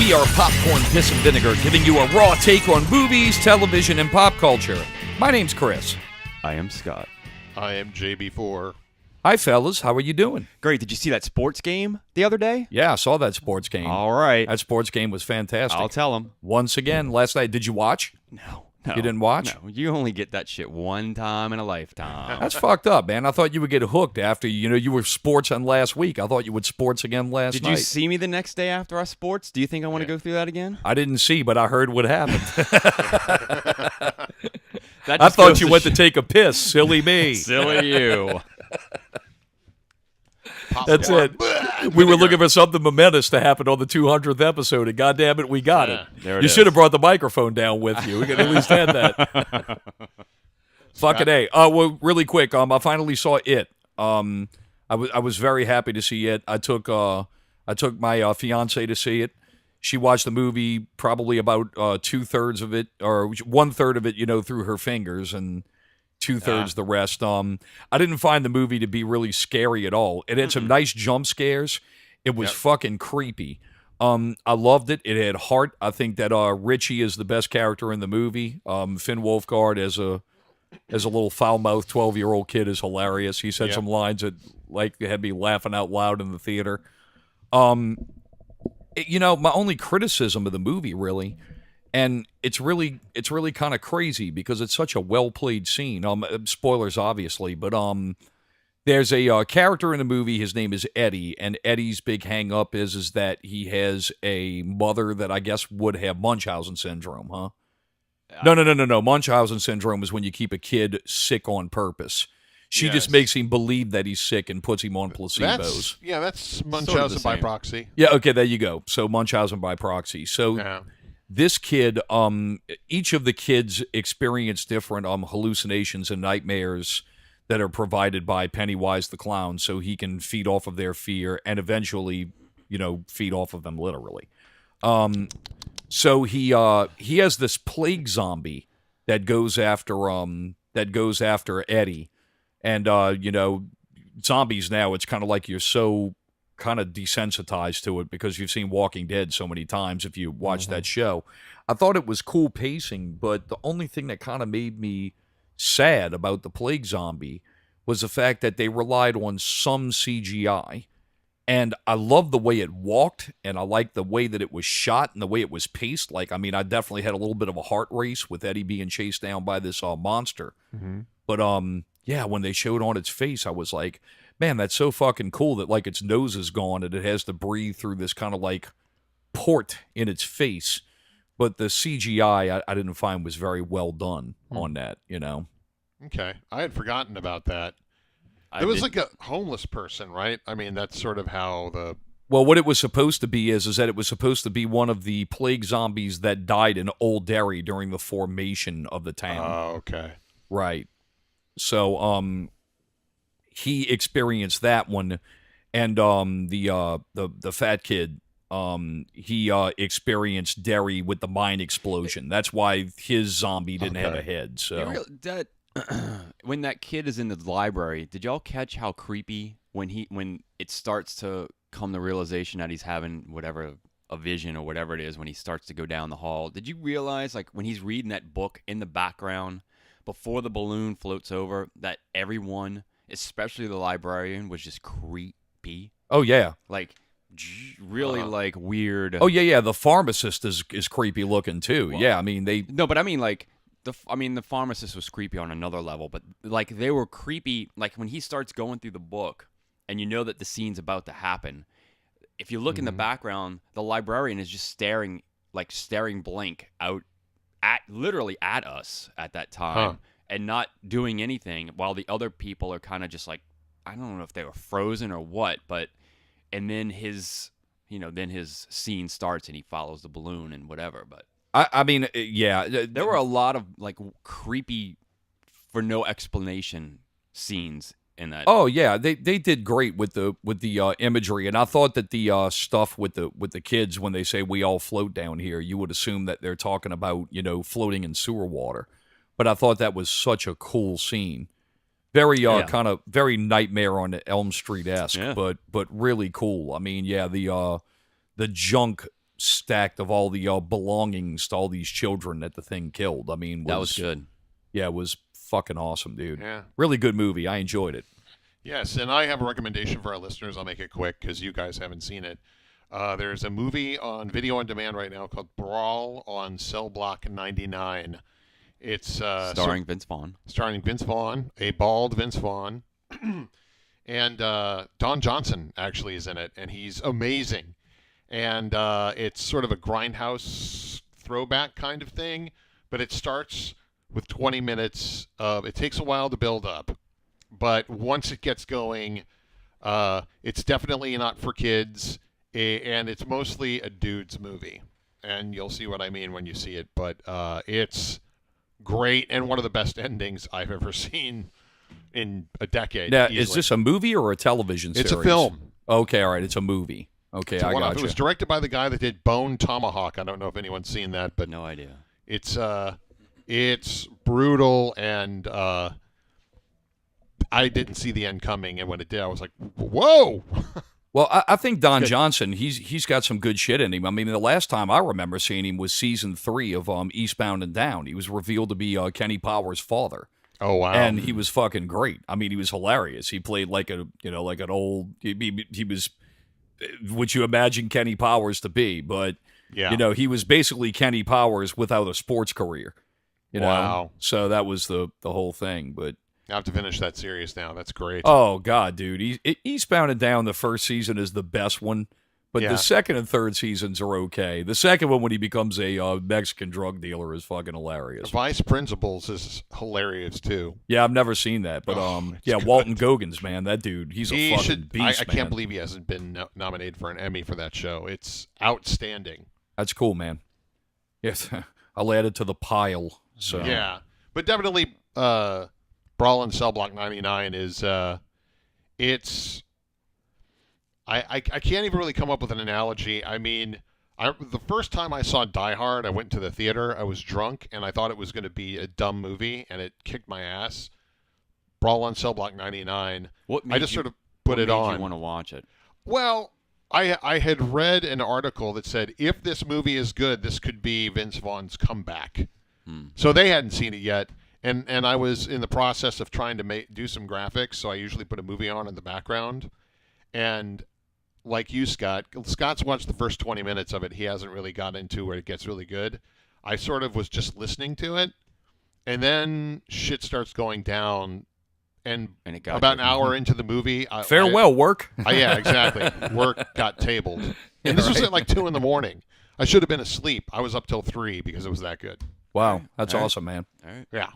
We are Popcorn, Piss, and Vinegar, giving you a raw take on movies, television, and pop culture. My name's Chris. I am Scott. I am JB4. Hi, fellas. How are you doing? Great. Did you see that sports game the other day? Yeah, I saw that sports game. All right. That sports game was fantastic. I'll tell them. Once again, last night, did you watch? No. You didn't watch? No. You only get that shit one time in a lifetime. That's fucked up, man. I thought you would get hooked after, you were sports on last week. I thought you would sports again last night. Did you see me the next day after our sports? Do you think I want to go through that again? I didn't see, but I heard what happened. That I just thought goes you to went to take a piss. Silly me. Silly you. That's it. We were looking for something momentous to happen on the 200th episode, and goddamn it, we got it. There it You is. should have brought the microphone down with you. We could at least had that. Fucking A. Well, really quick, I finally saw It. I was very happy to see it. I took my fiance to see it. She watched the movie probably about 2/3 of it, or 1/3 of it, through her fingers, and 2/3 the rest. I didn't find the movie to be really scary at all. It had some nice jump scares. It was fucking creepy. I loved it. It had heart. I think that Richie is the best character in the movie. Finn Wolfhard as a little foul-mouthed 12-year-old kid is hilarious. He said some lines that had me laughing out loud in the theater. My only criticism of the movie, really, and it's really kind of crazy because it's such a well-played scene. Spoilers, obviously, but there's a character in the movie. His name is Eddie, and Eddie's big hang-up is that he has a mother that I guess would have Munchausen syndrome, huh? No. Munchausen syndrome is when you keep a kid sick on purpose. She just makes him believe that he's sick and puts him on placebos. That's Munchausen by proxy. Yeah, okay, there you go. So Munchausen by proxy. So this kid, each of the kids experience different hallucinations and nightmares that are provided by Pennywise the Clown, so he can feed off of their fear and eventually, feed off of them literally. So he has this plague zombie that goes after Eddie. And, zombies now, it's kind of like you're so kind of desensitized to it because you've seen Walking Dead so many times if you watch that show. I thought it was cool pacing, but the only thing that kind of made me sad about the plague zombie was the fact that they relied on some CGI. And I love the way it walked, and I like the way that it was shot and the way it was paced. I definitely had a little bit of a heart race with Eddie being chased down by this monster. But, when they showed on its face, I was like, man, that's so fucking cool that, its nose is gone and it has to breathe through this kind of, port in its face. But the CGI, I didn't find was very well done on that, Okay. I had forgotten about that. It was like a homeless person, right? I mean, that's sort of how the... Well, what it was supposed to be is that it was supposed to be one of the plague zombies that died in Old Derry during the formation of the town. Oh, okay. Right. So, he experienced that one, and the fat kid, he experienced Derry with the mine explosion. That's why his zombie didn't have a head. So when that kid is in the library, did y'all catch how creepy when it starts to come the realization that he's having a vision or whatever it is when he starts to go down the hall? Did you realize when he's reading that book in the background before the balloon floats over that everyone, especially the librarian, was just creepy? Oh yeah, really weird. Oh yeah. The pharmacist is creepy looking too. Well, yeah, I mean they. No, but I mean the pharmacist was creepy on another level, but they were creepy. When he starts going through the book, and that the scene's about to happen. If you look in the background, the librarian is just staring blank out literally at us at that time, and not doing anything, while the other people are kind of just I don't know if they were frozen or what, but and then his scene starts and he follows the balloon and whatever. But I mean, yeah, there were a lot of creepy for no explanation scenes in that. Oh yeah, they did great with the imagery, and I thought that the stuff with the kids when they say we all float down here, you would assume that they're talking about floating in sewer water, but I thought that was such a cool scene, very kind of very Nightmare on Elm Street-esque, but really cool. I mean, yeah, the junk stacked of all the belongings to all these children that the thing killed. I mean, That was good. Yeah, it was fucking awesome, dude. Yeah. Really good movie. I enjoyed it. Yes, and I have a recommendation for our listeners. I'll make it quick because you guys haven't seen it. There's a movie on video on demand right now called Brawl on Cell Block 99. It's Starring Vince Vaughn. starring Vince Vaughn, a bald Vince Vaughn, and Don Johnson actually is in it, and he's amazing. And it's sort of a grindhouse throwback kind of thing, but it starts with 20 minutes of. It takes a while to build up, but once it gets going, it's definitely not for kids, and it's mostly a dude's movie. And you'll see what I mean when you see it, but it's great and one of the best endings I've ever seen in a decade. Now, easily. is this a movie or a television series? It's a film. Okay, all right. It's a movie. Okay, I got It was directed by the guy that did Bone Tomahawk. I don't know if anyone's seen that, but No idea. it's brutal, and I didn't see the end coming, and when it did, I was like, whoa. Well, I think Don Johnson, he's got some good shit in him. I mean, the last time I remember seeing him was season 3 of Eastbound and Down. He was revealed to be Kenny Powers' father. Oh wow! And he was fucking great. I mean, he was hilarious. He played like an old. He was what you imagine Kenny Powers to be, but yeah. he was basically Kenny Powers without a sports career. Wow. So that was the whole thing. But I have to finish that series now. That's great. oh god, dude, Eastbound and Down. The first season is the best one, but Yeah. the second and third seasons are okay. The second one, when he becomes a Mexican drug dealer, is fucking hilarious. Vice Principals is hilarious too. Yeah, I've never seen that, but it's yeah, good. Walton Goggins, man, that dude, he's a He fucking should. beast. I man. can't believe he hasn't been nominated for an Emmy for that show. It's outstanding. That's cool, man. Yes, I'll add it to the pile. So Yeah, but definitely, Brawl in Cell Block 99 is. It's. I can't even really come up with an analogy. I mean, the first time I saw Die Hard, I went to the theater. I was drunk, and I thought it was going to be a dumb movie, and it kicked my ass. Brawl on Cell Block 99. I just sort of put it on. You want to watch it? Well, I had read an article that said if this movie is good, this could be Vince Vaughn's comeback. So they hadn't seen it yet, and I was in the process of trying to do some graphics. So I usually put a movie on in the background, and like you, Scott's watched the first 20 minutes of it. He hasn't really got into where it gets really good. I sort of was just listening to it, and then shit starts going down. And it got about an hour into the movie, farewell, work. yeah, exactly. Work got tabled, and this was at like 2 a.m. I should have been asleep. I was up till 3 because it was that good. Wow, that's All right. awesome, man. All right. Yeah.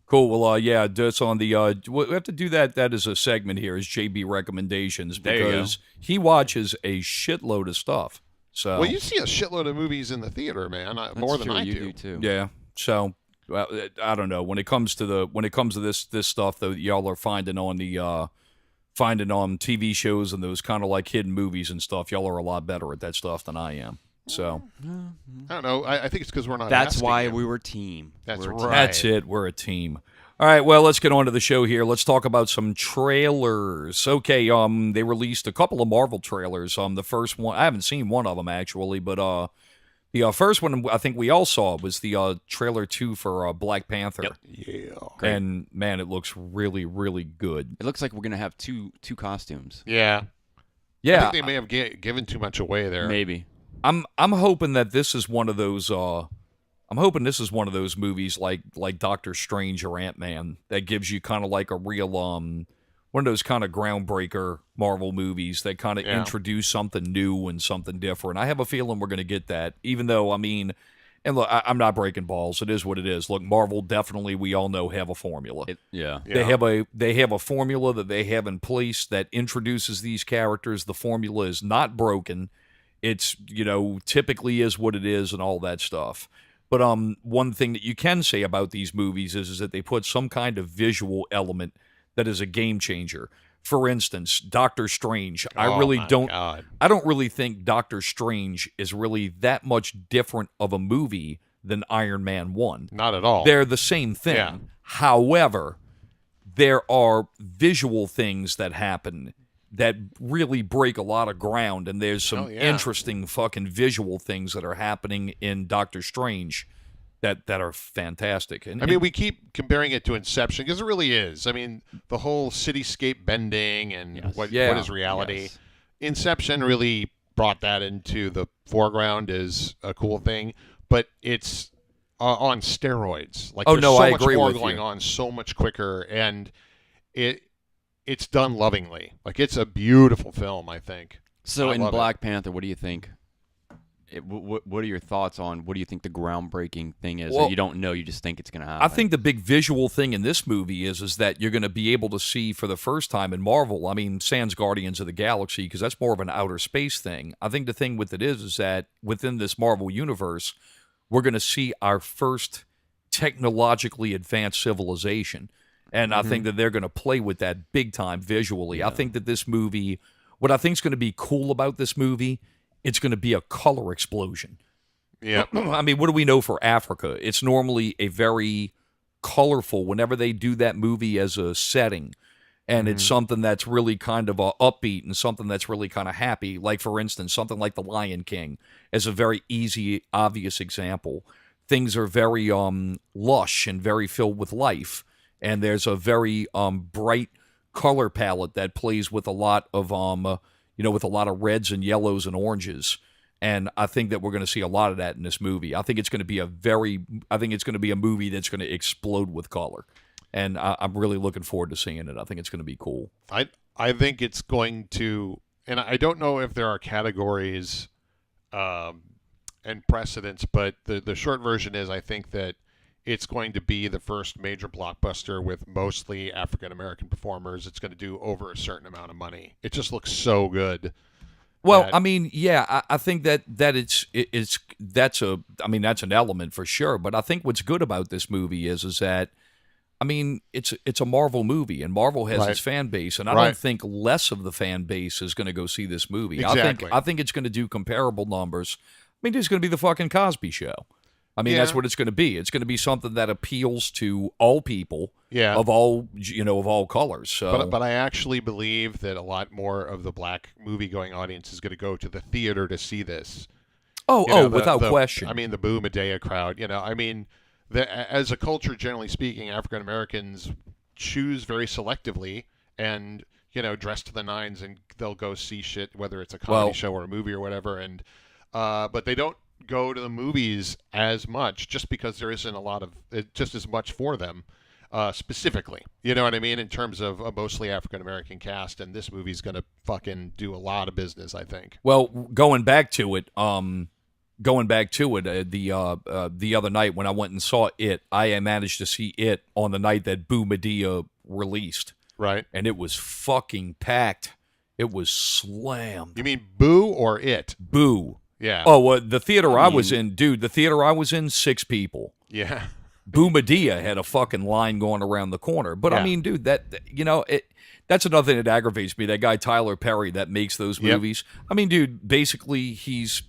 Cool. Well, yeah, that's on the. We have to do that. That is a segment here, is JB recommendations, There you go. because he watches a shitload of stuff. So Well, you see a shitload of movies in the theater, man. More than true, I you do. too. yeah. So well, I don't know when it comes to this stuff though. Y'all are finding on TV shows and those kind of like hidden movies and stuff. Y'all are a lot better at that stuff than I am. So I don't know. I think it's because we're not. That's asking why you. we were a team. That's We're a right. team. that's it. We're a team. All right, well, let's get on to the show here. Let's talk about some trailers. Okay, they released a couple of Marvel trailers. The first one, I haven't seen one of them actually, but the first one I think we all saw was the trailer 2 for Black Panther. Yep. Yeah. And man, it looks really, really good. It looks like we're gonna have two costumes. Yeah. I Yeah, think they may have given too much away there. Maybe. I'm hoping that this is one of those. I'm hoping this is one of those movies like Doctor Strange or Ant-Man that gives you kind of like a real one of those kind of groundbreaker Marvel movies that kind of introduce something new and something different. I have a feeling we're going to get that, even though, I mean, and look, I'm not breaking balls. It is what it is. Look, Marvel definitely, we all know, have a formula. Yeah. They have a formula that they have in place that introduces these characters. The formula is not broken. It's, typically is what it is and all that stuff. But one thing that you can say about these movies is that they put some kind of visual element that is a game changer. For instance, Doctor Strange. I don't really think Doctor Strange is really that much different of a movie than Iron Man 1. Not at all. They're the same thing. Yeah. However, there are visual things that happen that really break a lot of ground, and there's some Oh, yeah. interesting fucking visual things that are happening in Doctor Strange that are fantastic. And I mean, we keep comparing it to Inception because it really is. I mean, the whole cityscape bending and Yes. what Yeah. is reality. Yes. Inception really brought that into the foreground is a cool thing, but it's on steroids. Like, Oh, there's no, so I much agree more with going you. on, so much quicker, and it's done lovingly. Like, it's a beautiful film, I think. So I in love it. Black Panther, what do you think? What are your thoughts on what do you think the groundbreaking thing is? Well, Or you don't know, you just think it's going to happen. I think the big visual thing in this movie is that you're going to be able to see for the first time in Marvel, I mean, sans Guardians of the Galaxy, because that's more of an outer space thing. I think the thing with it is that within this Marvel universe, we're going to see our first technologically advanced civilization. And I think that they're going to play with that big time visually. I think that this movie, what I think is going to be cool about this movie, it's going to be a color explosion. Yeah. I mean, what do we know for Africa? It's normally a very colorful, whenever they do that movie as a setting, and it's something that's really kind of upbeat and something that's really kind of happy. Like, for instance, something like The Lion King as a very easy, obvious example. Things are very lush and very filled with life, and there's a very bright color palette that plays with a lot of with a lot of reds and yellows and oranges. And I think that we're going to see a lot of that in this movie. I think it's going to be a movie that's going to explode with color. And I'm really looking forward to seeing it. I think it's going to be cool. I think it's going to, and I don't know if there are categories and precedents, but the short version is I think that it's going to be the first major blockbuster with mostly African American performers. It's going to do over a certain amount of money. It just looks so good. Well, I mean, yeah, I think that that's an element for sure. But I think what's good about this movie is that, I mean, it's a Marvel movie, and Marvel has Right. its fan base, and I Right. don't think less of the fan base is going to go see this movie. Exactly. I think it's going to do comparable numbers. I mean, it's going to be the fucking Cosby Show. I mean, that's Yeah. what it's going to be. It's going to be something that appeals to all people Yeah. of all colors. So, But I actually believe that a lot more of the black movie-going audience is going to go to the theater to see this. You know, without question. I mean, the Boo Medea crowd. I mean, as a culture, generally speaking, African Americans choose very selectively and dress to the nines, and they'll go see shit, whether it's a comedy show or a movie or whatever. And but they don't go to the movies as much just because there isn't a lot of just as much for them. Specifically, you know what I mean, in terms of a mostly African American cast, and this movie's gonna fucking do a lot of business, I think. well, going back to it, the other night when I went and saw it, I managed to see it on the night that Boo Medea released, Right? and it was fucking packed. It was slammed. You mean Boo or It? Boo. Yeah. Oh, the theater I was in, dude. The theater I was in, 6 people. Yeah. Boo Medea had a fucking line going around the corner. But I Yeah. mean, dude, that's another thing that aggravates me. That guy Tyler Perry that makes those Yep. movies. I mean, dude, basically he's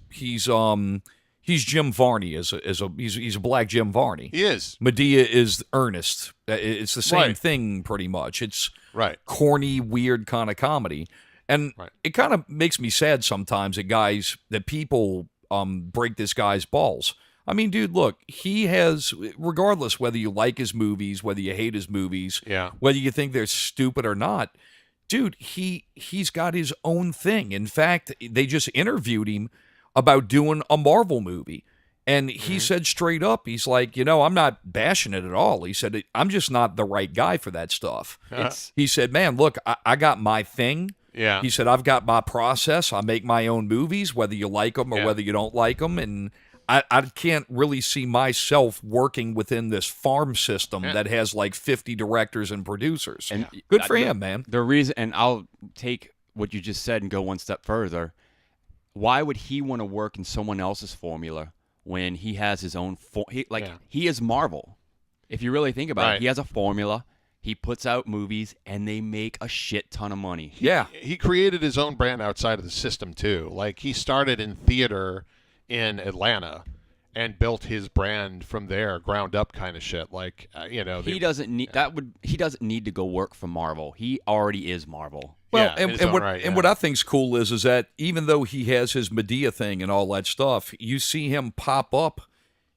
Jim Varney he's a black Jim Varney. He is. Medea is Ernest. It's the same Right. thing pretty much. It's Right. corny, weird kind of comedy. And Right. it kind of makes me sad sometimes that people break this guy's balls. I mean, dude, look, he has, regardless whether you like his movies, whether you hate his movies, Yeah. whether you think they're stupid or not, dude, he's got his own thing. In fact, they just interviewed him about doing a Marvel movie. And he said straight up, he's like, I'm not bashing it at all. He said, I'm just not the right guy for that stuff. He said, man, look, I got my thing. Yeah. He said, I've got my process. I make my own movies, whether you like them or Yeah. whether you don't like them. And I can't really see myself working within this farm system that has like 50 directors and producers. And Good for him, man. The reason, and I'll take what you just said and go one step further. Why would he want to work in someone else's formula when he has his own? He is Marvel. If you really think about Right. it, he has a formula. He puts out movies, and they make a shit ton of money. Yeah. He created his own brand outside of the system too. Like, he started in theater in Atlanta and built his brand from there, ground up kind of shit. Like, He doesn't need He doesn't need to go work for Marvel. He already is Marvel. Well, yeah, in its own right, yeah. what I think's cool is that even though he has his Medea thing and all that stuff, you see him pop up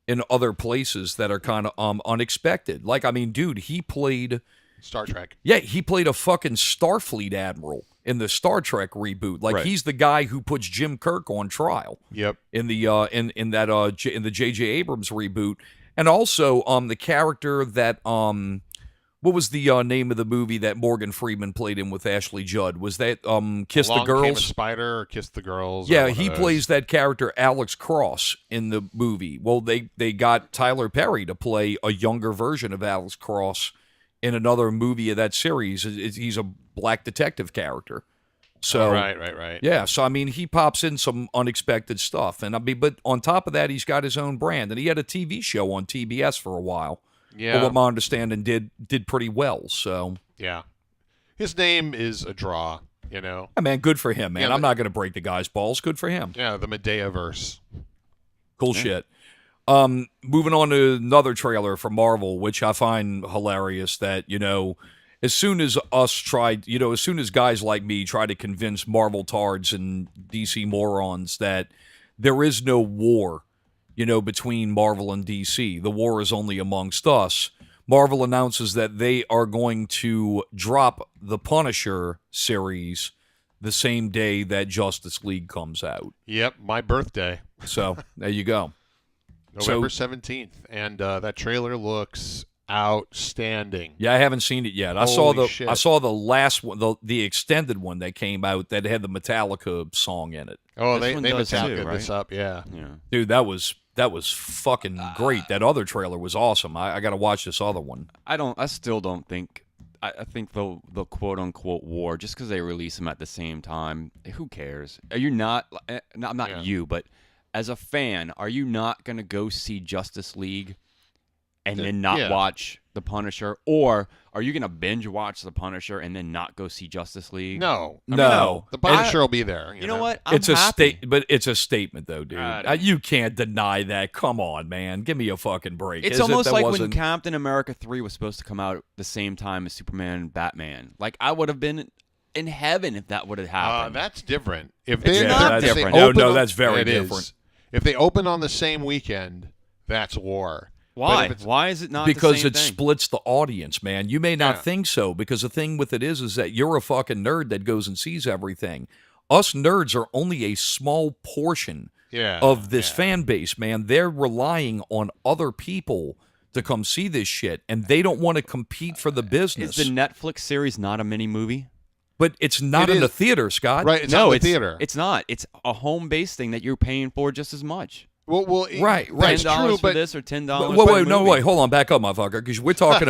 in other places that are kind of unexpected. Like, I mean, dude, he played Star Trek. Yeah, he played a fucking Starfleet admiral in the Star Trek reboot. Like, Right. he's the guy who puts Jim Kirk on trial. Yep. In the in the J.J. Abrams reboot, and also the character that what was the name of the movie that Morgan Freeman played in with Ashley Judd? Was that Kiss Along the Came a Girls? Spider or Kiss the Girls? or Yeah, one of he those. plays that character Alex Cross in the movie. Well, they got Tyler Perry to play a younger version of Alex Cross in another movie of that series. He's a black detective character. So Right. yeah, so I mean, he pops in some unexpected stuff, and I mean, but on top of that, he's got his own brand, and he had a TV show on TBS for a while. Yeah. But what my understanding did pretty well. So, Yeah. His name is a draw, you know. yeah, man, good for him, man. Yeah, I'm not going to break the guy's balls. Good for him. Yeah, the Medea verse. Cool shit. Moving on to another trailer from Marvel, which I find hilarious. That as soon as as soon as guys like me try to convince Marvel tards and DC morons that there is no war, between Marvel and DC, the war is only amongst us. Marvel announces that they are going to drop the Punisher series the same day that Justice League comes out. Yep, my birthday. So there you go. November 17th. And that trailer looks outstanding. Yeah, I haven't seen it yet. I Holy shit. saw the last one, the extended one that came out that had the Metallica song in it. Oh, This they one they does Metallica too, this right? up, yeah. Yeah. Dude, that was fucking great. That other trailer was awesome. I got to watch this other one. I still don't think. I think the quote unquote war, just because they release them at the same time, who cares? Are you not? I'm not Yeah. you, but as a fan, are you not gonna go see Justice League and then not Yeah. watch The Punisher, or are you gonna binge watch The Punisher and then not go see Justice League? No. I mean, No. The Punisher will be there. You know what? I'm It's a happy. but it's a statement though, dude. God. You can't deny that. Come on, man. Give me a fucking break. It's Is it almost that like when wasn't- Captain America 3 was supposed to come out at the same time as Superman and Batman. Like, I would have been in heaven if that would have happened. That's different. If It's they not if they different. No, open no, on- that's very it is. different. If they open on the same weekend, that's war. But Why? if it's- Why is it not because the same it thing? splits the audience, man. You may not Yeah. think so, because the thing with it is that you're a fucking nerd that goes and sees everything. Us nerds are only a small portion Yeah, of this yeah. fan base, man. They're relying on other people to come see this shit, and they don't want to compete for the Is business. the Netflix series not a mini movie? But it's not It in the is. theater, Scott. Right, it's no, not the it's theater. It's not. It's a home-based thing that you're paying for just as much. Well, Right, That's $10 true, for but this or $10 Wait, for wait, the no, movie. wait, hold on, back up, motherfucker, because we're talking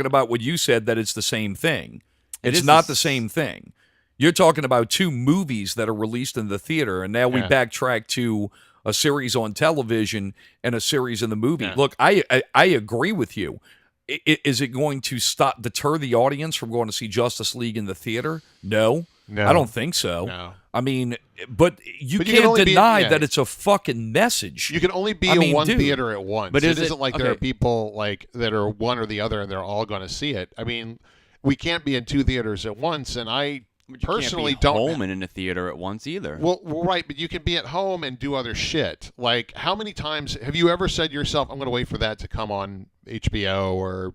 about what you said, that it's the same thing. It It's is not the the same thing. You're talking about two movies that are released in the theater, and now we Yeah. backtrack to a series on television and a series in the movie. Yeah. Look, I agree with you. Is it going to deter the audience from going to see Justice League in the theater? No, No. I don't think so. No. I mean, but you But you can can't only be- deny yeah. that it's a fucking message. You can only be I in mean, one dude. theater at once. But It is it- isn't like there are okay. people like that are one or the other and they're all going to see it. I mean, we can't be in two theaters at once, and I But you personally can't be don't. home and in a theater at once either. Well, right, but you can be at home and do other shit. Like, how many times have you ever said to yourself, "I'm going to wait for that to come on HBO," or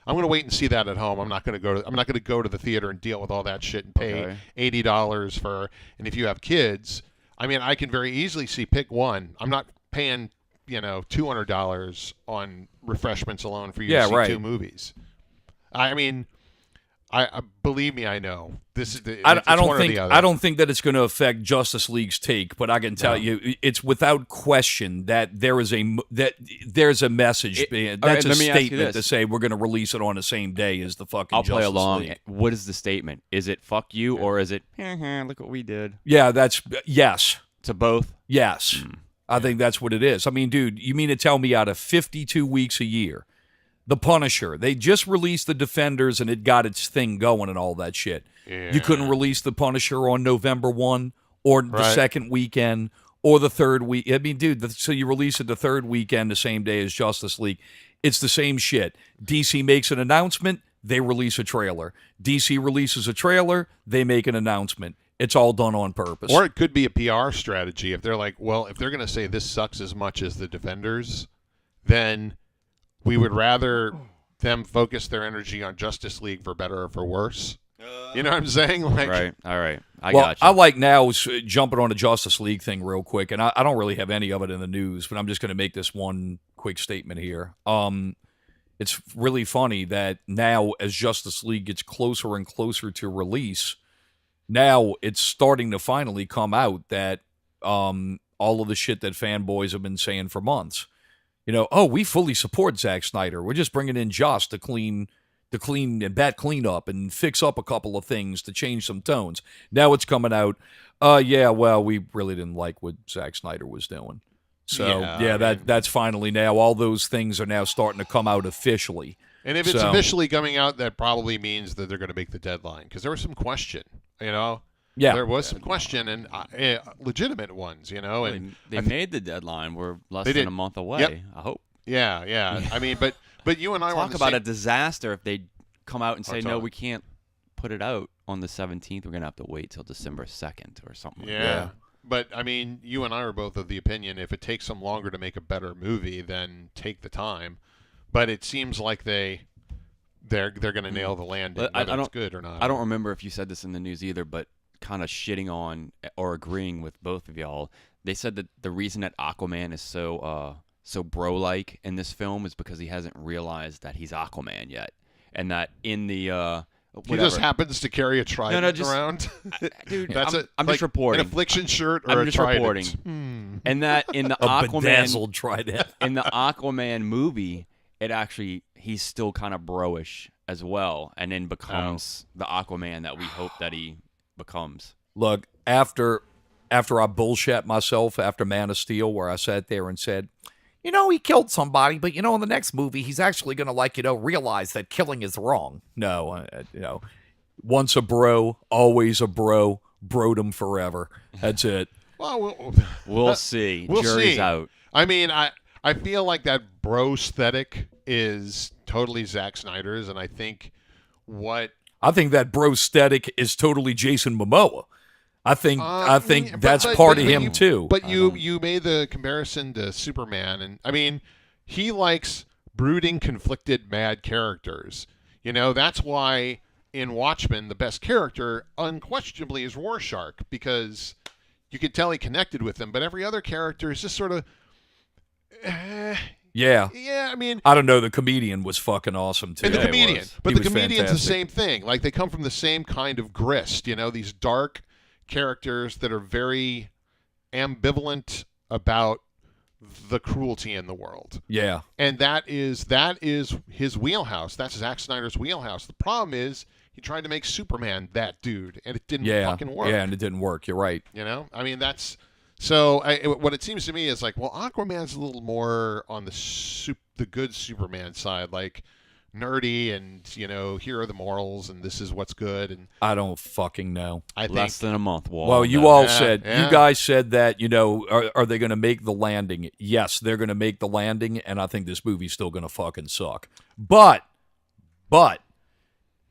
"I'm going to wait and see that at home. I'm not going to go to the theater and deal with all that shit and pay Okay. $80 for." And if you have kids, I mean, I can very easily see pick one. I'm not paying $200 on refreshments alone for you Yeah, to see right. two movies. I mean. I believe me, I know this is the. I it's don't one or think the other. I don't think that it's going to affect Justice League's take, but I can tell No. you, it's without question that there's a message. It- That's all right, a let me ask you statement to this. say we're going to release it on the same day as the fucking. I'll play Justice along. League. What is the statement? Is it "fuck you" or is it "look what we did"? Yeah, that's yes, To both. yes. I think that's what it is. I mean, dude, you mean to tell me out of 52 weeks a year, The Punisher, they just released The Defenders and it got its thing going and all that shit. You couldn't release The Punisher on November 1 or the Right. second weekend or the third week. I mean, dude, so you release it the third weekend the same day as Justice League. It's the same shit. DC makes an announcement. they release a trailer. DC releases a trailer, they make an announcement. It's all done on purpose. Or it could be a PR strategy. If they're like, well, if they're going to say this sucks as much as the Defenders, then we would rather them focus their energy on Justice League for better or for worse. You know what I'm saying? Like, Right. All right. I well, got you. I like now jumping on the Justice League thing real quick, and I don't really have any of it in the news, but I'm just going to make this one quick statement here. It's really funny that now as Justice League gets closer and closer to release, now it's starting to finally come out that all of the shit that fanboys have been saying for months. You know, oh, we fully support Zack Snyder. We're just bringing in Joss to clean and bat clean up and fix up a couple of things to change some tones. Now it's coming out. Yeah, well, we really didn't like what Zack Snyder was doing. So that's finally now. All those things are now starting to come out officially. And if it's officially coming out, that probably means that they're going to make the deadline, because there was some question. You know. Yeah, there was some question and legitimate ones. You know, and they made the deadline. We're less than a month away. Yep. I hope. Yeah. I mean, but you and I talk were about a disaster if they come out and say no, totally. we can't put it out on the 17th. We're gonna have to wait till December 2nd or something. Yeah. But I mean, you and I are both of the opinion if it takes them longer to make a better movie, then take the time. But it seems like they're going to nail the landing, whether it's good or not. I don't remember if you said this in the news either, but kind of shitting on or agreeing with both of y'all. They said that the reason that Aquaman is so bro-like in this film is because he hasn't realized that he's Aquaman yet, and that in the he just happens to carry a trident around. Dude, That's I'm just reporting. An affliction shirt or I'm a just trident. reporting. And that in the a bedazzled trident. In the Aquaman movie, he's still kind of bro-ish as well, and then becomes the Aquaman that we hope that he becomes. Look, after I bullshit myself after Man of Steel, where I sat there and said, you know, he killed somebody, but, you know, in the next movie, he's actually going to, realize that killing is wrong. No, once a bro, always a bro, brodom forever. That's it. Well, we'll see. We'll Jury's see. out. I mean, I feel like that bro aesthetic is totally Zack Snyder's, and I think that bro aesthetic is totally Jason Momoa. I think that's part of him too. But you made the comparison to Superman, and I mean, he likes brooding, conflicted, mad characters. You know, that's why in Watchmen the best character unquestionably is Rorschach, because you could tell he connected with him, but every other character is just sort of. Yeah. I mean, I don't know. The Comedian was fucking awesome too. And the Comedian's the fantastic. the same thing. Like, they come from the same kind of grist. You know, these dark characters that are very ambivalent about the cruelty in the world. Yeah. And that is his wheelhouse. That's Zack Snyder's wheelhouse. The problem is he tried to make Superman that dude, and it didn't fucking work. Yeah, and it didn't work. You're right. You know? I mean, that's... So what it seems to me is like, well, Aquaman's a little more on the good Superman side, like nerdy and, here are the morals and this is what's good. And I don't fucking know. I think less than a month. Well, you all said, you guys said that, are they going to make the landing? Yes, they're going to make the landing, and I think this movie's still going to fucking suck. But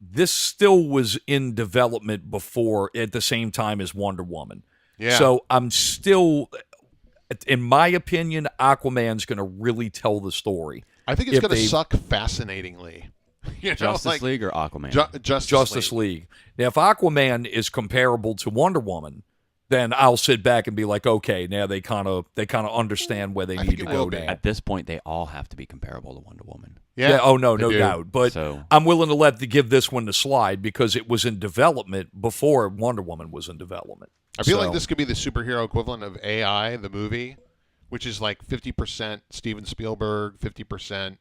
this still was in development before, at the same time as Wonder Woman. Yeah. So I'm still, in my opinion, Aquaman's going to really tell the story. I think it's going to suck fascinatingly. Justice League or Aquaman? Justice League. Now, if Aquaman is comparable to Wonder Woman, then I'll sit back and be like, okay, now they kind of understand where they need to go now. At this point, they all have to be comparable to Wonder Woman. Yeah. Oh no doubt. But I'm willing to give this one the slide because it was in development before Wonder Woman was in development. I feel like this could be the superhero equivalent of AI, the movie, which is like 50% Steven Spielberg, 50%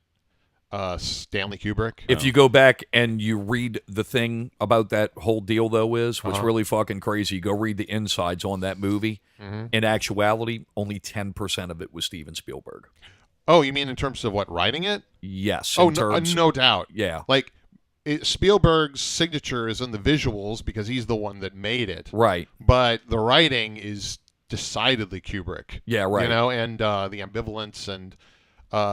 Stanley Kubrick. If you go back and you read the thing about that whole deal, though, what's really fucking crazy, go read the insides on that movie. Mm-hmm. In actuality, only 10% of it was Steven Spielberg. Oh, you mean in terms of what, writing it? Yes. Oh, no doubt. Yeah. Like, Spielberg's signature is on the visuals because he's the one that made it. Right. But the writing is decidedly Kubrick. Yeah, right. And the ambivalence and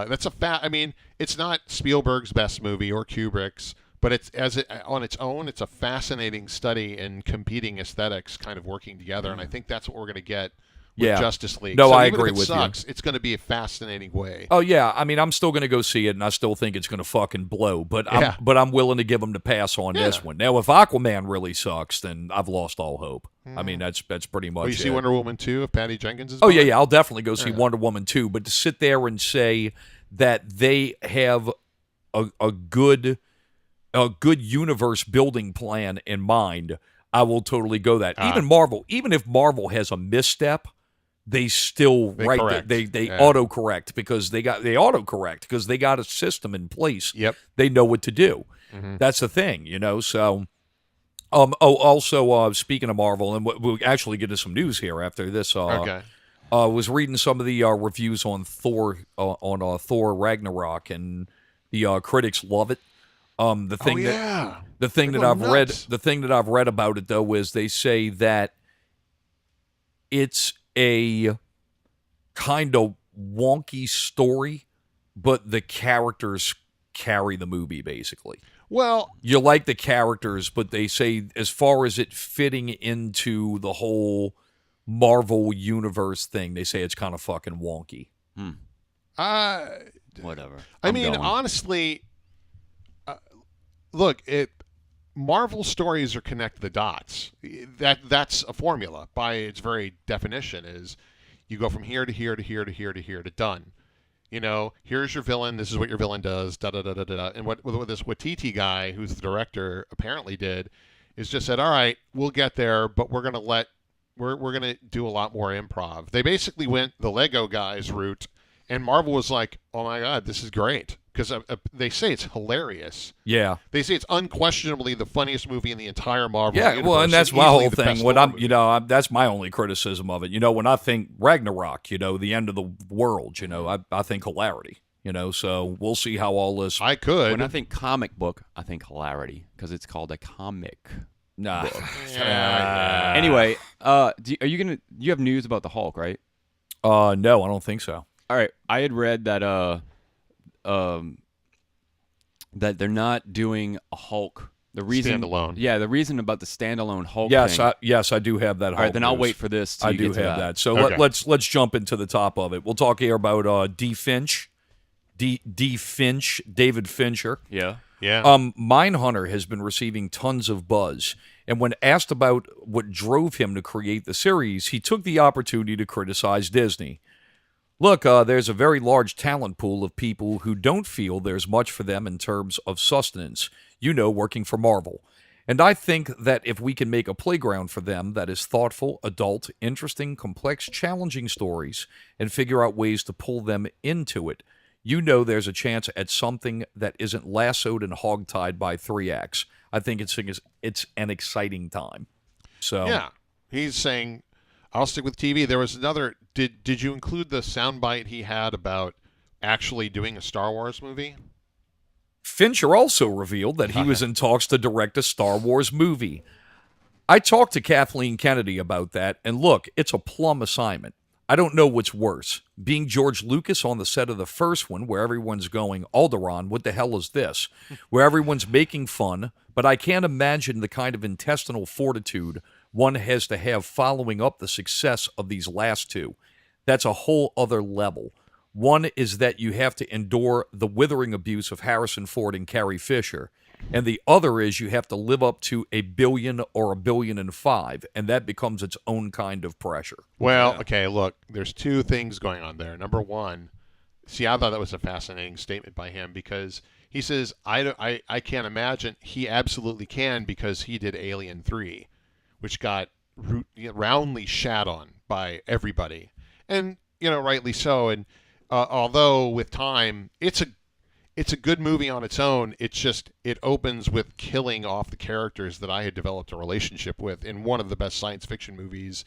that's a fact. I mean, it's not Spielberg's best movie or Kubrick's, but it's on its own, it's a fascinating study in competing aesthetics kind of working together, and I think that's what we're going to get with Justice League. No, so I even agree if it with sucks, it's going to be a fascinating way. Oh yeah, I mean, I'm still going to go see it, and I still think it's going to fucking blow. But I'm willing to give them the pass on this one. Now, if Aquaman really sucks, then I've lost all hope. I mean, that's pretty much. Well, you see Wonder Woman 2 if Patty Jenkins is. Oh yeah, I'll definitely go see Wonder Woman 2. But to sit there and say that they have a good universe building plan in mind, I will totally go that. Even if Marvel has a misstep, they still they autocorrect because they got a system in place. Yep. They know what to do. Mm-hmm. That's the thing, so also speaking of Marvel, and we'll actually get to some news here after this. Was reading some of the reviews on Thor Thor Ragnarok, and the critics love it. The thing that I've read about it though is they say that it's a kind of wonky story, but the characters carry the movie basically. Well, you like the characters, but they say as far as it fitting into the whole Marvel universe thing, they say it's kind of fucking wonky. Whatever. I mean, honestly, look, Marvel stories are connect the dots. That's a formula by its very definition. Is you go from here to here to here to here to here to done. Here's your villain. This is what your villain does. Da da da da da. And what this Waititi guy, who's the director, apparently did, is just said, all right, we'll get there, but we're gonna do a lot more improv. They basically went the Lego guys route, and Marvel was like, oh my god, this is great. Because they say it's hilarious. Yeah, they say it's unquestionably the funniest movie in the entire Marvel universe. Yeah, well, and that's my whole thing. That's my only criticism of it. When I think Ragnarok, the end of the world, I think hilarity. So we'll see how all this. When I think comic book, I think hilarity because it's called a comic. Nah. Anyway, you have news about the Hulk, right? No, I don't think so. All right, I had read that that they're not doing a Hulk. The reason standalone. Yeah, the reason about the standalone Hulk thing. Yes, I do have that. All right, then I'll wait for this. I do have that. So let's jump into the top of it. We'll talk here about David Fincher. Yeah. Mindhunter has been receiving tons of buzz, and when asked about what drove him to create the series, he took the opportunity to criticize Disney. Look, there's a very large talent pool of people who don't feel there's much for them in terms of sustenance, working for Marvel. And I think that if we can make a playground for them that is thoughtful, adult, interesting, complex, challenging stories, and figure out ways to pull them into it, there's a chance at something that isn't lassoed and hogtied by 3 acts. I think it's an exciting time. So yeah, he's saying, I'll stick with TV. There was another. Did you include the soundbite he had about actually doing a Star Wars movie? Fincher also revealed that he was in talks to direct a Star Wars movie. I talked to Kathleen Kennedy about that, and look, it's a plum assignment. I don't know what's worse, being George Lucas on the set of the first one where everyone's going, Alderaan, what the hell is this? Where everyone's making fun, but I can't imagine the kind of intestinal fortitude one has to have following up the success of these last two. That's a whole other level. One is that you have to endure the withering abuse of Harrison Ford and Carrie Fisher, and the other is you have to live up to $1 billion or $1.5 billion, and that becomes its own kind of pressure. Well, okay, look, there's two things going on there. Number one, I thought that was a fascinating statement by him because he says, I can't imagine. He absolutely can because he did Alien 3. Which got roundly shat on by everybody, and rightly so. And although with time, it's a good movie on its own. It's just it opens with killing off the characters that I had developed a relationship with in one of the best science fiction movies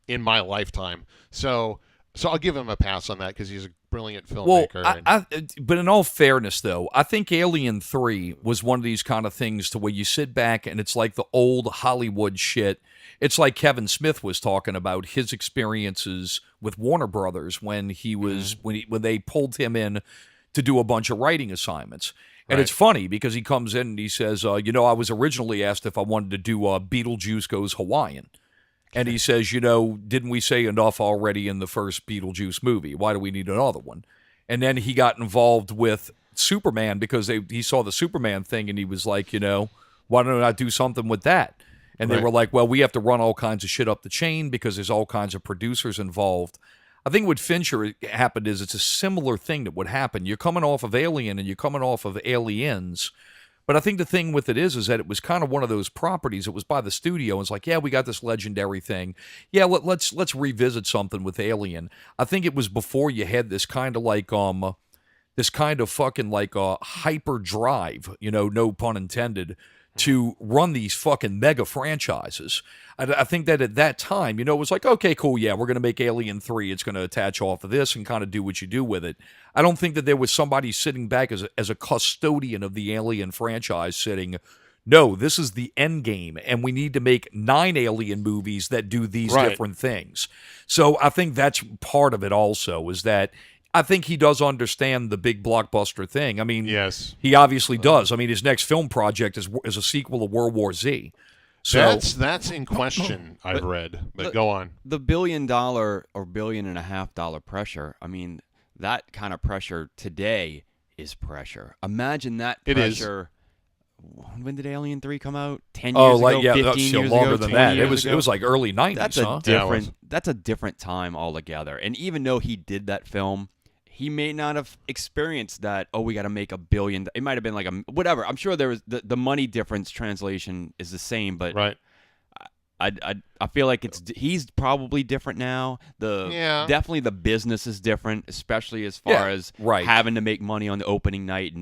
in my lifetime. So I'll give him a pass on that because he's a brilliant filmmaker. Well, but in all fairness, though, I think Alien 3 was one of these kind of things to where you sit back and it's like the old Hollywood shit. It's like Kevin Smith was talking about his experiences with Warner Brothers when he was when they pulled him in to do a bunch of writing assignments. And it's funny because he comes in and he says, I was originally asked if I wanted to do Beetlejuice Goes Hawaiian. And he says, didn't we say enough already in the first Beetlejuice movie? Why do we need another one? And then he got involved with Superman because he saw the Superman thing and he was like, why don't I do something with that? And they were like, well, we have to run all kinds of shit up the chain because there's all kinds of producers involved. I think what Fincher happened is it's a similar thing that would happen. You're coming off of Alien and you're coming off of Aliens. But I think the thing with it is that it was kind of one of those properties. It was by the studio. And it's like, yeah, we got this legendary thing. Yeah, let's revisit something with Alien. I think it was before you had this kind of like hyper drive, no pun intended, to run these fucking mega franchises. I think that at that time, it was like, okay, cool, yeah, we're going to make Alien 3. It's going to attach off of this and kind of do what you do with it. I don't think that there was somebody sitting back as a custodian of the Alien franchise sitting, no, this is the end game, and we need to make 9 Alien movies that do these different things. So I think that's part of it also, is that I think he does understand the big blockbuster thing. I mean, yes, he obviously does. I mean, his next film project is a sequel to World War Z. So that's in question. I've read, but go on. The $1 billion or $1.5 billion pressure. I mean, that kind of pressure today is pressure. Imagine that pressure. When did Alien 3 come out? 10 years ago, 15 years longer ago, than that. It was like early 90s. That's a different time altogether. And even though he did that film, he may not have experienced that. Oh, we got to make $1 billion. It might have been like whatever. I'm sure there was the money difference translation is the same, but I feel like he's probably different now. Definitely the business is different, especially as far as having to make money on the opening night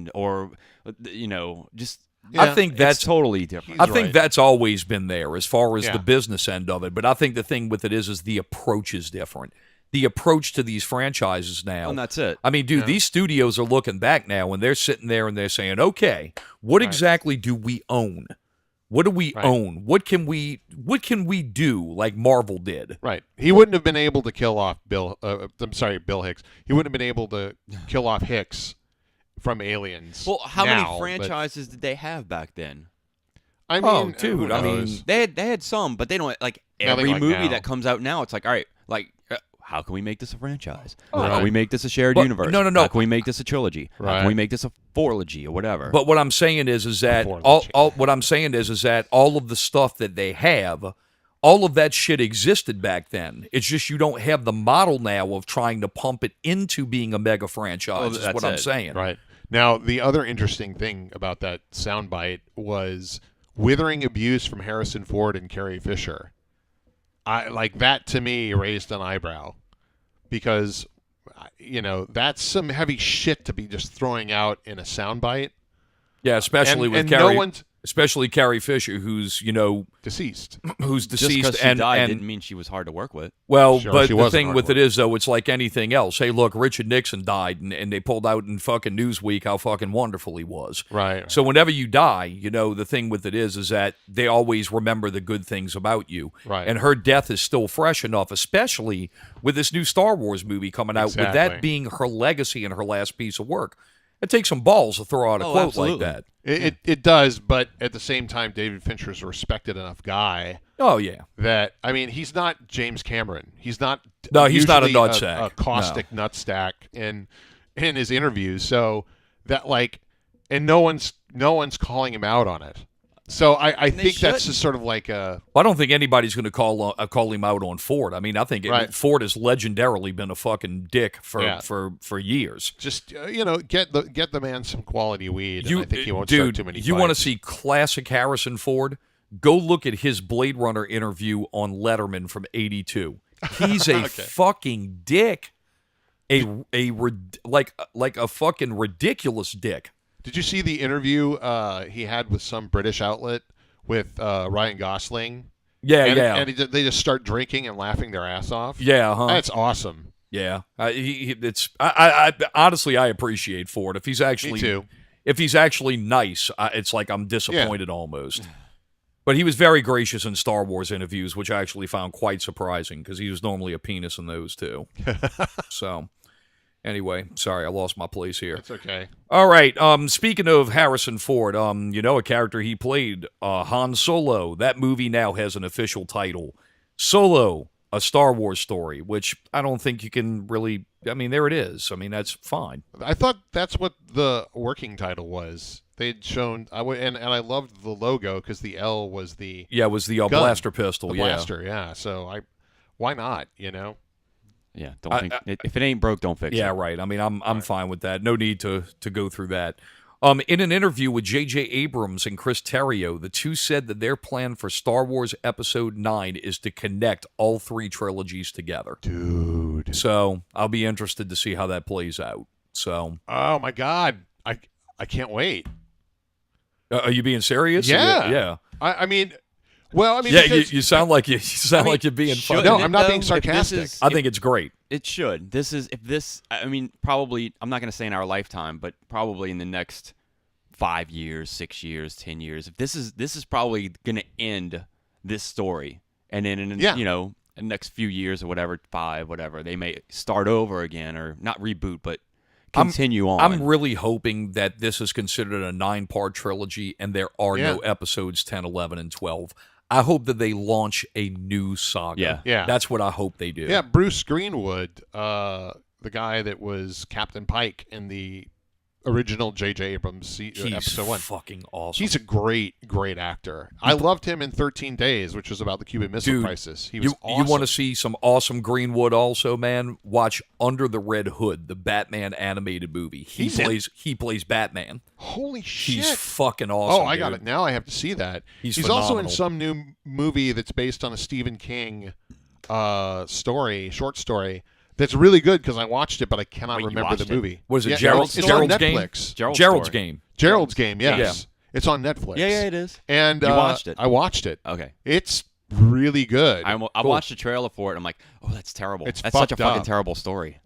just. Yeah, I think that's totally different. I think that's always been there as far as the business end of it. But I think the thing with it is the approach is different. The approach to these franchises now. And that's it. I mean, dude, these studios are looking back now and they're sitting there and they're saying, okay, what exactly do we own? What do we own? What can we do like Marvel did? Right. He wouldn't have been able to kill off Bill Hicks. He wouldn't have been able to kill off Hicks from Aliens. Well, how many franchises did they have back then? I mean, dude, they had some, but they don't like every movie that comes out now. It's like, all right, like how can we make this a franchise? How can we make this a shared universe? No. How can we make this a trilogy? How can we make this a fourlogy or whatever? But what I'm saying is that all of the stuff that they have, all of that shit existed back then. It's just you don't have the model now of trying to pump it into being a mega franchise. Is what I'm saying. Right. Now, the other interesting thing about that soundbite was withering abuse from Harrison Ford and Carrie Fisher. That to me raised an eyebrow because, that's some heavy shit to be just throwing out in a soundbite. Yeah, especially with Carrie. Especially Carrie Fisher, who's deceased. Who's deceased, just 'cause she died didn't mean she was hard to work with. Well, but the thing with it is, though, it's like anything else. Hey, look, Richard Nixon died, and they pulled out in fucking Newsweek how fucking wonderful he was. Right. So whenever you die, the thing with it is that they always remember the good things about you. Right. And her death is still fresh enough, especially with this new Star Wars movie coming out, with that being her legacy and her last piece of work. It takes some balls to throw out a quote like that. It does, but at the same time, David Fincher's a respected enough guy. Oh, yeah. That, I mean, he's not James Cameron. He's not. No, he's not a nutsack. A caustic nutsack in his interviews. So that and no one's calling him out on it. So I think that's just sort of like a. Well, I don't think anybody's going to call him out on Ford. I mean, I think Ford has legendarily been a fucking dick for years. Just get the man some quality weed. And I think he won't start too many. You want to see classic Harrison Ford? Go look at his Blade Runner interview on Letterman from '82. He's a fucking dick, like a fucking ridiculous dick. Did you see the interview he had with some British outlet with Ryan Gosling? Yeah, and they just start drinking and laughing their ass off. Yeah, that's awesome. Yeah, I honestly I appreciate Ford if he's actually Me too. If he's actually nice. It's like I'm disappointed almost. But he was very gracious in Star Wars interviews, which I actually found quite surprising because he was normally a penis in those too. So. Anyway, sorry, I lost my place here. That's okay. All right. Speaking of Harrison Ford, a character he played, Han Solo. That movie now has an official title, Solo: A Star Wars Story, which I don't think you can really. I mean, there it is. I mean, that's fine. I thought that's what the working title was. They'd shown, and I loved the logo because the L was the Yeah, it was the gun, blaster pistol. the Yeah. blaster. Yeah, so why not? Yeah, don't think if it ain't broke, don't fix Yeah, it. right. I mean, I'm fine with that. No need to go through that. In an interview with J.J. Abrams and Chris Terrio, the two said that their plan for Star Wars Episode 9 is to connect all three trilogies together. Dude. So I'll be interested to see how that plays out. So, Oh my God, I can't wait. are you being serious? Yeah. Yeah. I mean, well, I mean, Yeah, because- you sound like you're being shouldn't funny. No, I'm not being If this sarcastic. is- I think it's great. It should. I mean, probably, I'm not going to say in our lifetime, but probably in the next 5 years, 6 years, 10 years. If this is probably going to end this story. And then in Yeah. the next few years or whatever, 5, whatever, they may start over again or not reboot, but continue on. I'm really hoping that this is considered a 9-part trilogy and there are Yeah. no episodes 10, 11, and 12. I hope that they launch a new saga. Yeah. Yeah. That's what I hope they do. Yeah, Bruce Greenwood, the guy that was Captain Pike in the original J.J. Abrams He's episode 1. fucking awesome. He's a great actor. I loved him in 13 Days, which was about the Cuban Missile Dude, Crisis. He was you awesome. want to see some awesome Greenwood also, man? Watch Under the Red Hood, the Batman animated movie. He plays Batman. Holy shit. He's fucking awesome. Oh, I got dude. it. Now I have to see that. He's also in phenomenal. some new movie that's based on a Stephen King short story. That's really good because I watched it, but I cannot Wait, you remember the watched it? movie. What is it, Yeah, Gerald's- it's Gerald's on Game? Netflix. Gerald's Story. Game. Gerald's Game, yes. Yeah. It's on Netflix. Yeah, it is. And You watched it? I watched it. Okay. It's really good. I Cool. watched the trailer for it. I'm like, oh, that's terrible. It's That's such a fucked fucking up. terrible story.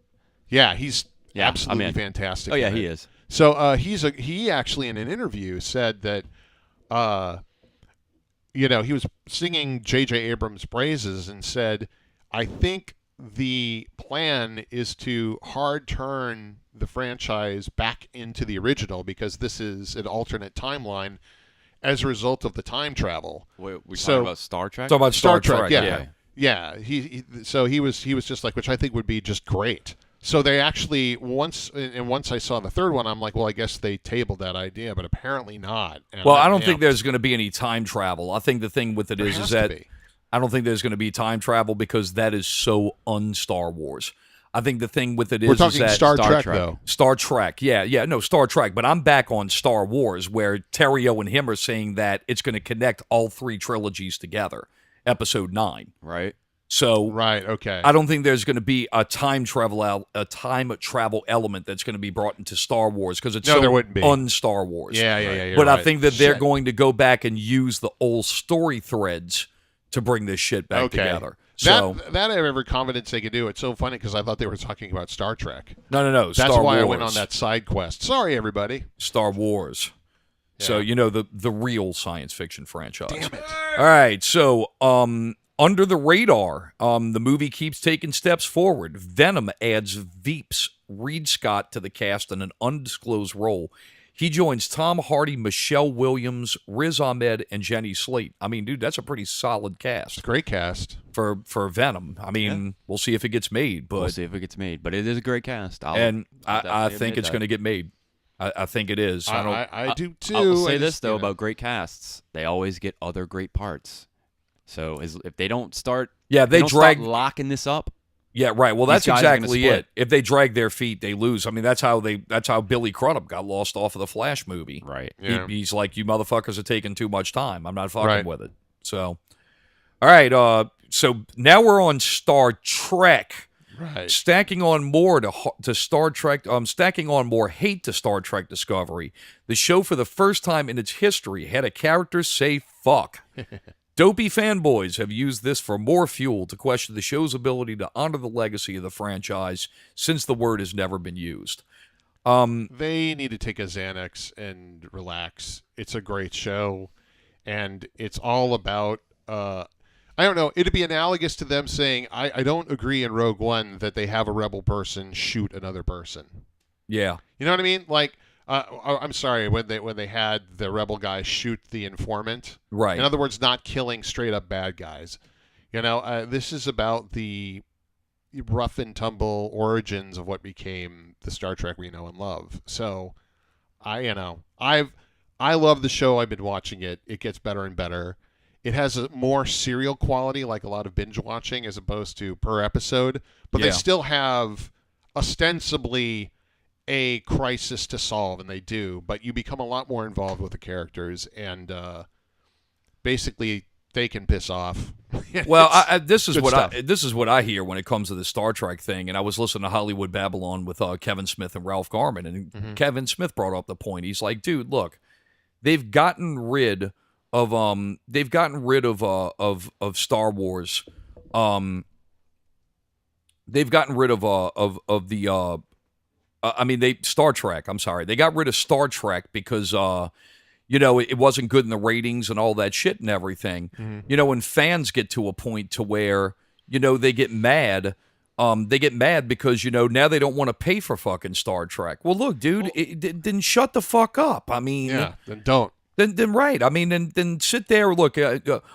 Yeah, he's Yeah, I'm absolutely in. fantastic. Oh, yeah, in he it. is. So he actually in an interview said that he was singing J.J. Abrams' praises and said, I think the plan is to hard turn the franchise back into the original because this is an alternate timeline as a result of the time travel. We So- talking about Star Trek? Talk about Star Trek. yeah. Okay. Yeah, so he was just like, which I think would be just great. So they actually once I saw the third one, I'm like, well, I guess they tabled that idea, but apparently not. And Well, I'm I don't think amped. there's going to be any time travel. I think the thing with it There is has that to be. I don't think there's going to be time travel because that is so un-Star Wars. I think the thing with it is We're talking that Star Trek, Trek. though. Star Trek, no, Star Trek. But I'm back on Star Wars, where Terrio and him are saying that it's going to connect all three trilogies together, Episode 9. Right? So Right. Okay. I don't think there's going to be a time travel element that's going to be brought into Star Wars because it's No, so there wouldn't be. un-Star Wars. Yeah. You're But I right. think that they're Shit. going to go back and use the old story threads to bring this shit back Okay. together. So That I have every confidence they could do. It's so funny because I thought they were talking about Star Trek. no. That's Star why Wars. I went on that side quest. Sorry, everybody. Star Wars. So the real science fiction franchise. Damn it. All right, so under the radar, the movie keeps taking steps forward. Venom adds Veeps Reed Scott to the cast in an undisclosed role. He joins Tom Hardy, Michelle Williams, Riz Ahmed, and Jenny Slate. I mean, dude, that's a pretty solid It's a cast great cast. for Venom. I mean, we'll see if it gets made, We'll but see if it gets made. But it is a great cast. I definitely think admit it's that. going to get made. I think it is. I don't. I do too. I'll say I this just, though about great casts: they always get other great parts. So if they don't start, Yeah, if they they don't drag. start locking this up. Yeah, right. Well, These that's guys are gonna exactly split. it. If they drag their feet, they lose. I mean, that's how Billy Crudup got lost off of the Flash movie. Right. Yeah. He's like, you motherfuckers are taking too much time. I'm not fucking Right. with it. So, all right. So now we're on Star Trek. Right. Stacking on more to Star Trek, stacking on more hate to Star Trek Discovery. The show, for the first time in its history, had a character say "fuck." Dopey fanboys have used this for more fuel to question the show's ability to honor the legacy of the franchise, since the word has never been used. They need to take a Xanax and relax. It's a great show, and it's all about. I don't know. It'd be analogous to them saying, I don't agree in Rogue One that they have a rebel person shoot another person. Yeah. You know what I mean? Like, I'm sorry, when they had the rebel guy shoot the informant. Right. In other words, not killing straight up bad guys. You know, this is about the rough and tumble origins of what became the Star Trek we know and love. So, I love the show. I've been watching it. It gets better and better. It has a more serial quality, like a lot of binge watching, as opposed to per episode. But they still have ostensibly a crisis to solve, and they do. But you become a lot more involved with the characters, and basically they can piss off. Well, this is good what I hear when it comes to the Star Trek thing. And I was listening to Hollywood Babylon with Kevin Smith and Ralph Garman, and Kevin Smith brought up the point. He's like, dude, look, they've gotten rid of Star Wars. They've gotten rid of the Star Trek. I'm sorry, they got rid of Star Trek because it wasn't good in the ratings and all that shit and everything. When fans get to a point to where they get mad. They get mad because now they don't want to pay for fucking Star Trek. Well, look, dude, then shut the fuck up. I mean, yeah, then don't. Then right. I mean, then sit there. Look.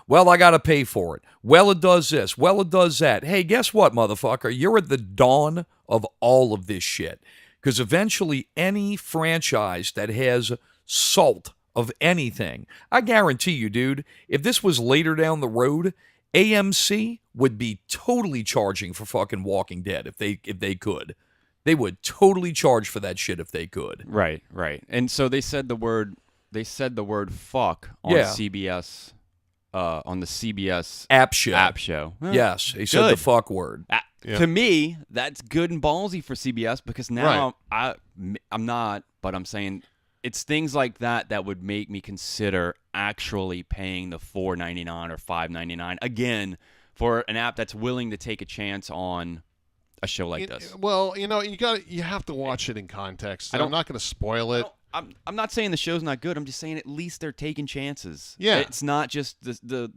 Well, I got to pay for it. Well, it does this. Well, it does that. Hey, guess what, motherfucker? You're at the dawn of all of this shit. Because eventually, any franchise that has salt of anything, I guarantee you, dude, if this was later down the road, AMC would be totally charging for fucking Walking Dead if they could. They would totally charge for that shit if they could. Right. And so they said the word fuck on CBS, on the CBS app show. Well, yes, they said the fuck word. To me, that's good and ballsy for CBS because now I'm not, but I'm saying it's things like that would make me consider actually paying the $4.99 or $5.99 again for an app that's willing to take a chance on a show like this. Well, you have to watch it in context. I'm not going to spoil it. I'm not saying the show's not good. I'm just saying at least they're taking chances. Yeah, it's not just the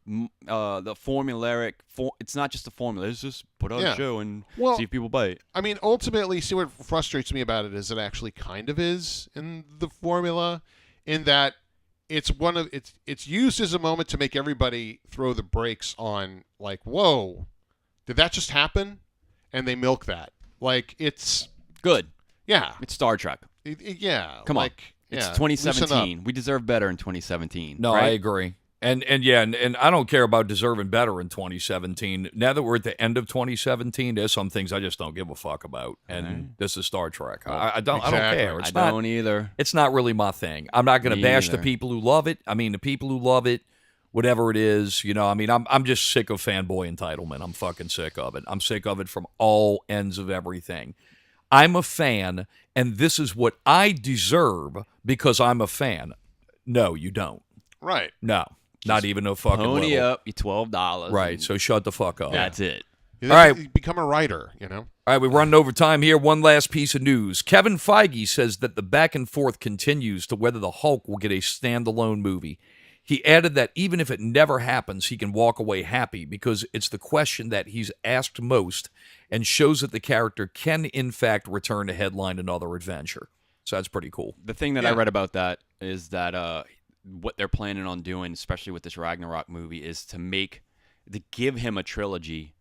formulaic. It's not just the formula. It's just put out a show and see if people bite. I mean, ultimately, see what frustrates me about it is it actually kind of is in the formula, in that it's used as a moment to make everybody throw the brakes on, like, whoa, did that just happen? And they milk that. Like, it's good. Yeah, it's Star Trek. Yeah, come on. It's 2017. We deserve better in 2017. No, right? I agree. And I don't care about deserving better in 2017. Now that we're at the end of 2017, there's some things I just don't give a fuck about. And this is Star Trek. I don't care. I don't either. It's not really my thing. I'm not going to bash the people who love it. I mean, the people who love it, whatever it is, I'm just sick of fanboy entitlement. I'm fucking sick of it. I'm sick of it from all ends of everything. I'm a fan, and this is what I deserve because I'm a fan. No, you don't. Right. No, not even a fucking pony little. up, you $12. Right, so shut the fuck up. That's it. All right. Become a writer, All right, we're running over time here. One last piece of news. Kevin Feige says that the back and forth continues to whether the Hulk will get a standalone movie. He added that even if it never happens, he can walk away happy because it's the question that he's asked most and shows that the character can, in fact, return to headline another adventure. So that's pretty cool. The thing that I read about that is that what they're planning on doing, especially with this Ragnarok movie, is to give him a trilogy,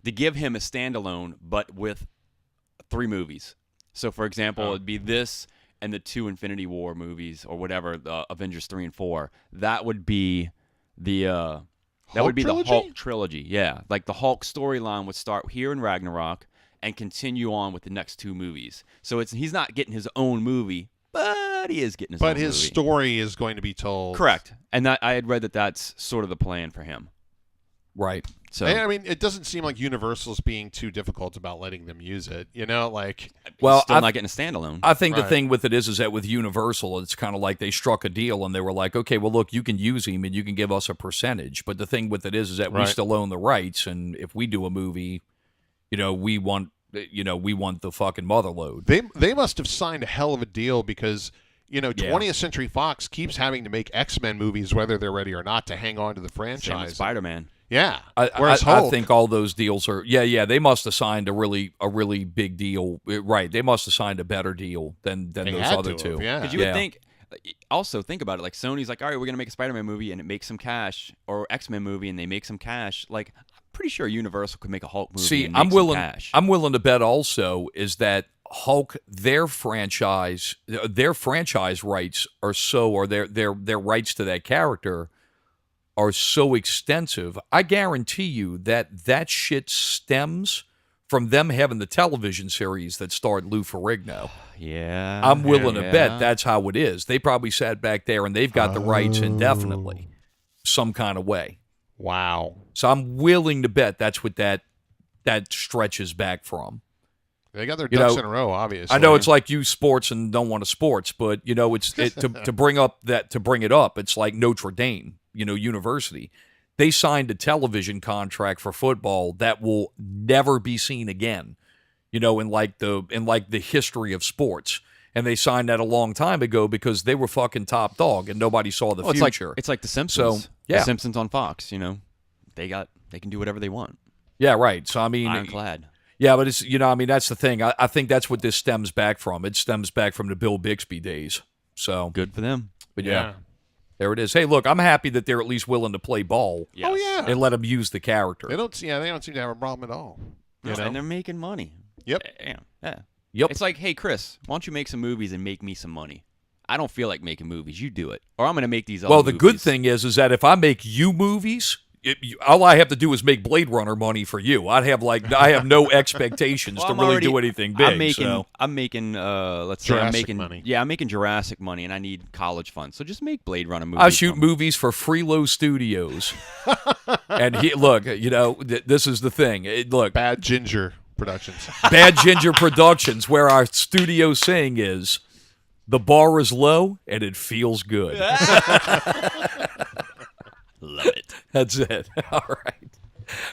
to give him a standalone, but with 3 movies. So, for example, it'd be this and the 2 Infinity War movies or whatever, the Avengers 3 and 4. That would be the the Hulk trilogy. Yeah, like the Hulk storyline would start here in Ragnarok and continue on with the next 2 movies. So he's not getting his own movie, but he is getting his own movie. But his story is going to be told. Correct. And I had read that that's sort of the plan for him. Right. So I mean, it doesn't seem like Universal's being too difficult about letting them use it. Well, still not getting a standalone. I think the thing with it is that with Universal, it's kind of like they struck a deal and they were like, okay, well, look, you can use him and you can give us a percentage. But the thing with it is that we still own the rights, and if we do a movie, we want the fucking motherload. They must have signed a hell of a deal because You know, 20th Century Fox keeps having to make X-Men movies, whether they're ready or not, to hang on to the Same with franchise. Spider-Man. Yeah. I Whereas Hulk, think all those deals are they must have signed a really big deal, right? They must have signed a better deal than they those had other to two. have, yeah. Because you would think, also think about it, like Sony's like, all right, we're gonna make a Spider-Man movie and it makes some cash, or X-Men movie and they make some cash. Like, I'm pretty sure Universal could make a Hulk movie. See, and make I'm some willing. cash. I'm willing to bet also is that Hulk, their franchise rights are so, or their rights to that character are so extensive. I guarantee you that shit stems from them having the television series that starred Lou Ferrigno. Yeah, I'm willing to yeah. bet that's how it is. They probably sat back there and they've got the rights indefinitely, some kind of way. Wow. So I'm willing to bet that's what that stretches back from. They got their ducks in a row, obviously. I know it's like you sports and don't want to sports, but you know to bring it up. It's like Notre Dame, University. They signed a television contract for football that will never be seen again, in the history of sports. And they signed that a long time ago because they were fucking top dog and nobody saw the future. It's like The Simpsons. So, yeah. The Simpsons on Fox. They can do whatever they want. Yeah, right. So I mean, Ironclad. Yeah, but it's that's the thing. I think that's what this stems back from. It stems back from the Bill Bixby days. So Good for them. But yeah, there it is. Hey, look, I'm happy that they're at least willing to play ball. Yes. Oh yeah. And let them use the character. They don't seem to have a problem at all. You know? And they're making money. Yep. Yeah. Yep. It's like, hey, Chris, why don't you make some movies and make me some money? I don't feel like making movies. You do it. Or I'm going to make these other Well, the movies. good thing is that if I make you movies, all I have to do is make Blade Runner money for you. I have no expectations to really do anything big. I'm making let's say Jurassic I'm making money. Yeah, I'm making Jurassic money and I need college funds. So just make Blade Runner movies. I shoot movies for Freelo Studios. And this is the thing. Look, Bad Ginger Productions. Bad Ginger Productions, where our studio saying is, the bar is low and it feels good. Love it. That's it. All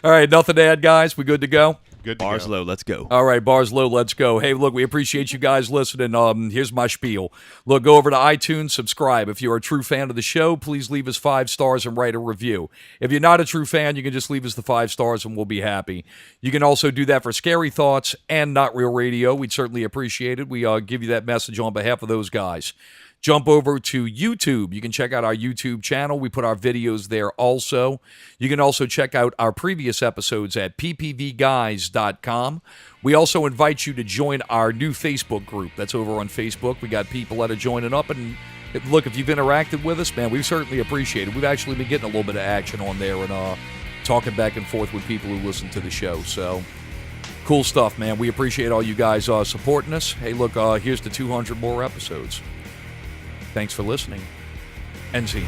right. Nothing to add, guys. We good to go? Good to Bars go. low. Let's go. All right, bars low, let's go. Hey, look, we appreciate you guys listening. Here's my spiel. Look, go over to iTunes, subscribe. If you're a true fan of the show, please leave us 5 stars and write a review. If you're not a true fan, you can just leave us the 5 stars and we'll be happy. You can also do that for Scary Thoughts and Not Real Radio. We'd certainly appreciate it. We give you that message on behalf of those guys. Jump over to YouTube. You can check out our YouTube channel. We put our videos there also. You can also check out our previous episodes at PPVGuys.com. We also invite you to join our new Facebook group. That's over on Facebook. We got people that are joining up. And look, if you've interacted with us, man, we certainly appreciate it. We've actually been getting a little bit of action on there and talking back and forth with people who listen to the show. So cool stuff, man. We appreciate all you guys supporting us. Hey, look, here's to 200 more episodes. Thanks for listening. NZ.